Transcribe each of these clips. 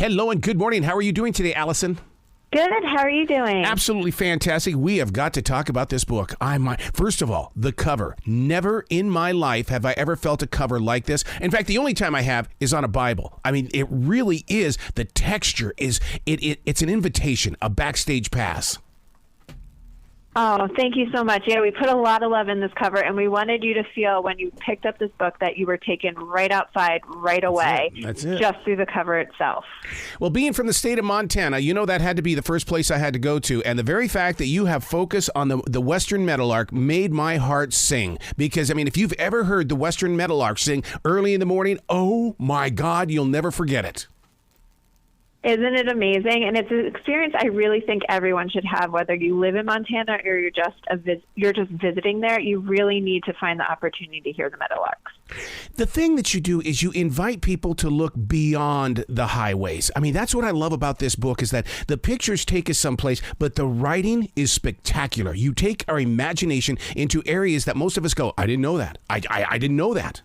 Hello and good morning. How are you doing today, Allyson? Good. How are you doing? Absolutely fantastic. We have got to talk about this book. First of all, the cover. Never in my life have I ever felt a cover like this. In fact, the only time I have is on a Bible. I mean, it really is. The texture is, it's an invitation, a backstage pass. Oh, thank you so much. Yeah, we put a lot of love in this cover, and we wanted you to feel when you picked up this book that you were taken right outside right away. That's it. Just through the cover itself. Well, being from the state of Montana, you know that had to be the first place I had to go to. And the very fact that you have focus on the Western Meadowlark made my heart sing. Because, I mean, if you've ever heard the Western Meadowlark sing early in the morning, oh, my God, you'll never forget it. Isn't it amazing? And it's an experience I really think everyone should have, whether you live in Montana or you're just visiting there. You really need to find the opportunity to hear the meadowlarks. The thing that you do is you invite people to look beyond the highways. I mean, that's what I love about this book is that the pictures take us someplace, but the writing is spectacular. You take our imagination into areas that most of us go, I didn't know that. I didn't know that.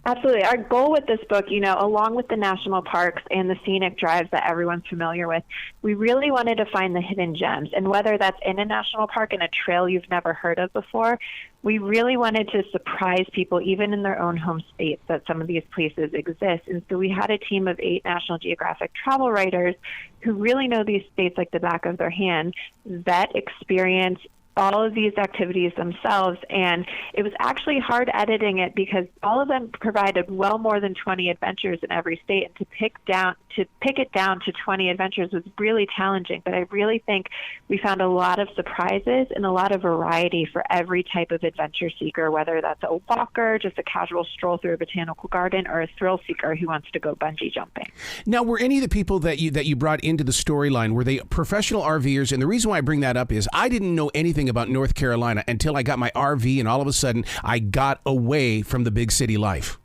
Absolutely. Our goal with this book, along with the national parks and the scenic drives that everyone's familiar with, we really wanted to find the hidden gems. And whether that's in a national park and a trail you've never heard of before, we really wanted to surprise people, even in their own home states, that some of these places exist. And so we had a team of 8 National Geographic travel writers who really know these states like the back of their hand, vet, experience, all of these activities themselves, and it was actually hard editing it because all of them provided well more than 20 adventures in every state, and to pick it down to 20 adventures was really challenging. But I really think we found a lot of surprises and a lot of variety for every type of adventure seeker, whether that's a walker, just a casual stroll through a botanical garden, or a thrill seeker who wants to go bungee jumping. Now, were any of the people that you brought into the storyline, were they professional RVers? And the reason why I bring that up is I didn't know anything about North Carolina until I got my RV, and all of a sudden I got away from the big city life.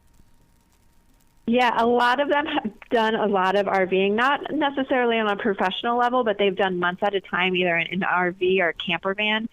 Yeah, a lot of them have done a lot of RVing, not necessarily on a professional level, but they've done months at a time, either in an RV or a camper van,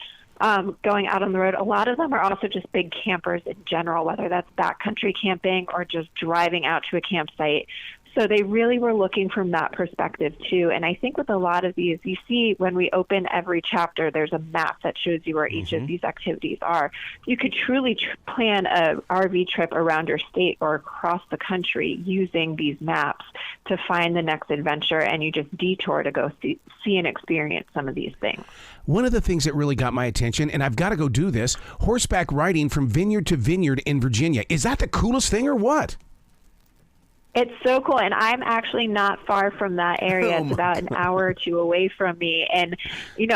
going out on the road. A lot of them are also just big campers in general, whether that's backcountry camping or just driving out to a campsite. So they really were looking from that perspective, too. And I think with a lot of these, you see when we open every chapter, there's a map that shows you where each of these activities are. You could truly plan an RV trip around your state or across the country using these maps to find the next adventure, and you just detour to go see and experience some of these things. One of the things that really got my attention, and I've got to go do this, horseback riding from vineyard to vineyard in Virginia. Is that the coolest thing or what? It's so cool, and I'm actually not far from that area. It's about an hour or two away from me, and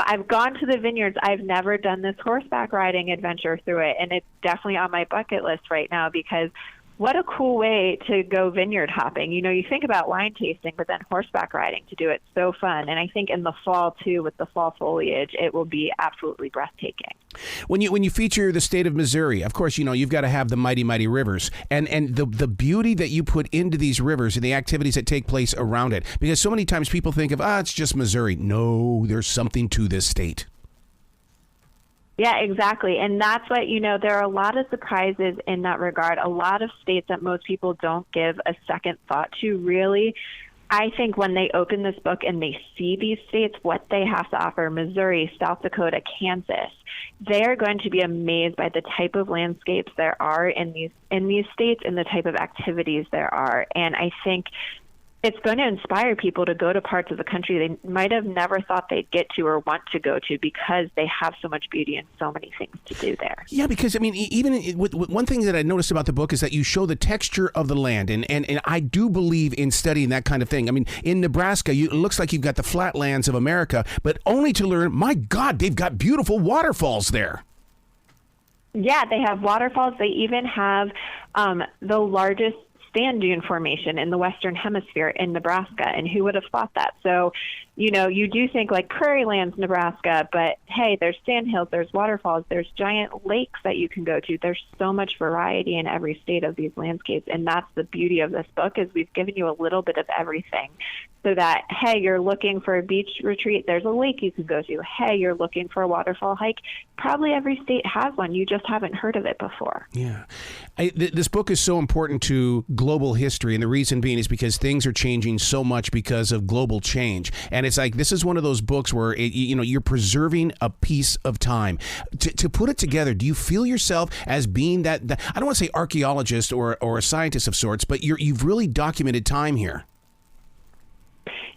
I've gone to the vineyards. I've never done this horseback riding adventure through it, and it's definitely on my bucket list right now because what a cool way to go vineyard hopping. You think about wine tasting, but then horseback riding to do it, so fun. And I think in the fall, too, with the fall foliage, it will be absolutely breathtaking. When you feature the state of Missouri, of course, you've got to have the mighty, mighty rivers and the beauty that you put into these rivers and the activities that take place around it. Because so many times people think of, it's just Missouri. No, there's something to this state. Yeah, exactly. And that's what, there are a lot of surprises in that regard. A lot of states that most people don't give a second thought to, really. I think when they open this book and they see these states, what they have to offer, Missouri, South Dakota, Kansas, they're going to be amazed by the type of landscapes there are in these states and the type of activities there are. And I think it's going to inspire people to go to parts of the country they might have never thought they'd get to or want to go to because they have so much beauty and so many things to do there. Yeah, because, even with one thing that I noticed about the book is that you show the texture of the land, and I do believe in studying that kind of thing. In Nebraska, it looks like you've got the flatlands of America, but only to learn, my God, they've got beautiful waterfalls there. Yeah, they have waterfalls. They even have the largest sand dune formation in the Western Hemisphere in Nebraska, and who would have thought that? So You do think like prairie lands, Nebraska, but hey, there's sandhills, there's waterfalls, there's giant lakes that you can go to. There's so much variety in every state of these landscapes. And that's the beauty of this book, is we've given you a little bit of everything. So that, hey, you're looking for a beach retreat, there's a lake you can go to. Hey, you're looking for a waterfall hike, probably every state has one. You just haven't heard of it before. Yeah. This book is so important to global history, and the reason being is because things are changing so much because of global change. And it's like, this is one of those books where, you're preserving a piece of time. To put it together, do you feel yourself as being that I don't want to say archaeologist or a scientist of sorts, but you've really documented time here?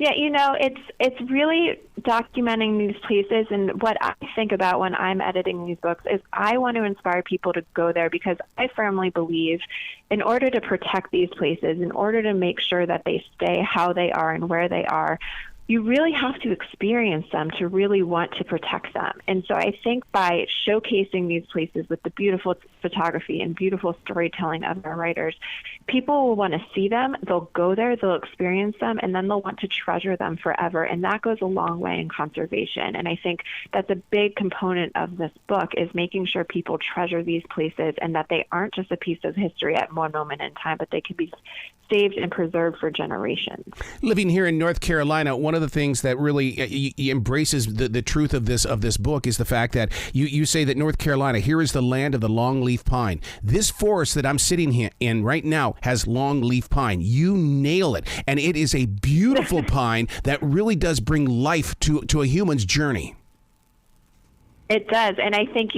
Yeah, it's really documenting these places, and what I think about when I'm editing these books is I want to inspire people to go there, because I firmly believe in order to protect these places, in order to make sure that they stay how they are and where they are, you really have to experience them to really want to protect them. And so I think by showcasing these places with the beautiful photography and beautiful storytelling of our writers, people will want to see them, they'll go there, they'll experience them, and then they'll want to treasure them forever. And that goes a long way in conservation. And I think that's a big component of this book, is making sure people treasure these places and that they aren't just a piece of history at one moment in time, but they can be saved and preserved for generations. Living here in North Carolina, one of the things that really embraces the truth of this book is the fact that you say that North Carolina, here is the land of the longleaf pine. This forest that I'm sitting here in right now has longleaf pine. You nail it. And it is a beautiful pine that really does bring life to a human's journey. It does. And I think,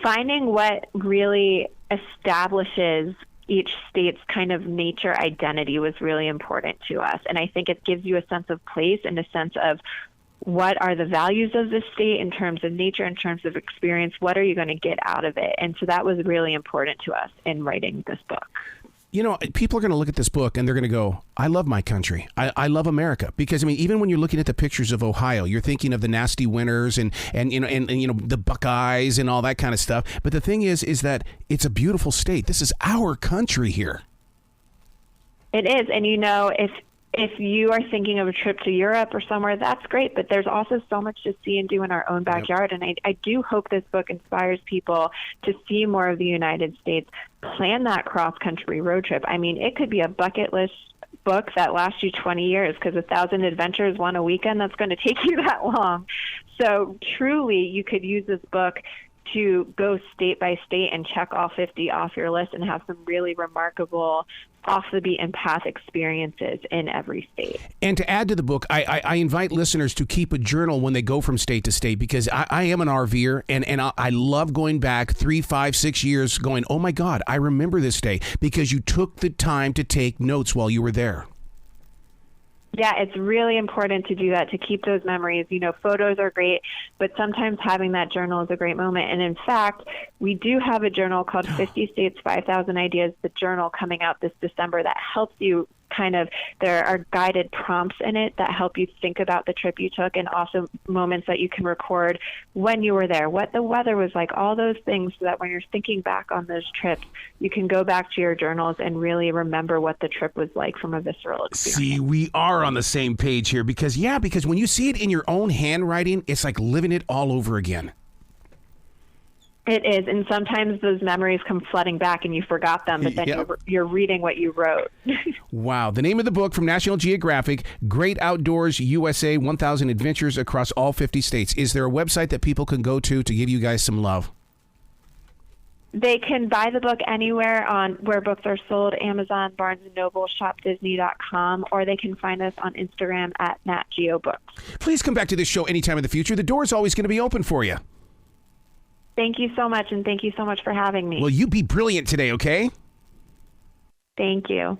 finding what really establishes each state's kind of nature identity was really important to us. And I think it gives you a sense of place and a sense of what are the values of this state in terms of nature, in terms of experience, what are you going to get out of it? And so that was really important to us in writing this book. People are going to look at this book and they're going to go, I love my country. I love America. Because, even when you're looking at the pictures of Ohio, you're thinking of the nasty winters and the Buckeyes and all that kind of stuff. But the thing is that it's a beautiful state. This is our country here. It is. And, if you are thinking of a trip to Europe or somewhere, that's great. But there's also so much to see and do in our own backyard. Yep. And I do hope this book inspires people to see more of the United States, plan that cross-country road trip. It could be a bucket list book that lasts you 20 years, because 1,000 Adventures, one a weekend, that's going to take you that long. So truly, you could use this book to go state by state and check all 50 off your list and have some really remarkable off the beaten path experiences in every state. And to add to the book, I invite listeners to keep a journal when they go from state to state, because I am an RVer and I love going back 3, 5, 6 years going, oh my God, I remember this day, because you took the time to take notes while you were there. Yeah, it's really important to do that, to keep those memories. Photos are great, but sometimes having that journal is a great moment. And in fact, we do have a journal called 50 States, 5,000 Ideas, the journal coming out this December that helps you there are guided prompts in it that help you think about the trip you took, and also moments that you can record when you were there, what the weather was like, all those things, so that when you're thinking back on those trips, you can go back to your journals and really remember what the trip was like from a visceral experience. See, we are on the same page here, because when you see it in your own handwriting, it's like living it all over again. It is, and sometimes those memories come flooding back and you forgot them, but then you're reading what you wrote. Wow. The name of the book from National Geographic, Great Outdoors USA, 1,000 Adventures Across All 50 States. Is there a website that people can go to give you guys some love? They can buy the book anywhere on where books are sold, Amazon, Barnes & Noble, shopdisney.com, or they can find us on Instagram at NatGeoBooks. Please come back to this show anytime in the future. The door is always going to be open for you. Thank you so much, and thank you so much for having me. Well, you be brilliant today, okay? Thank you.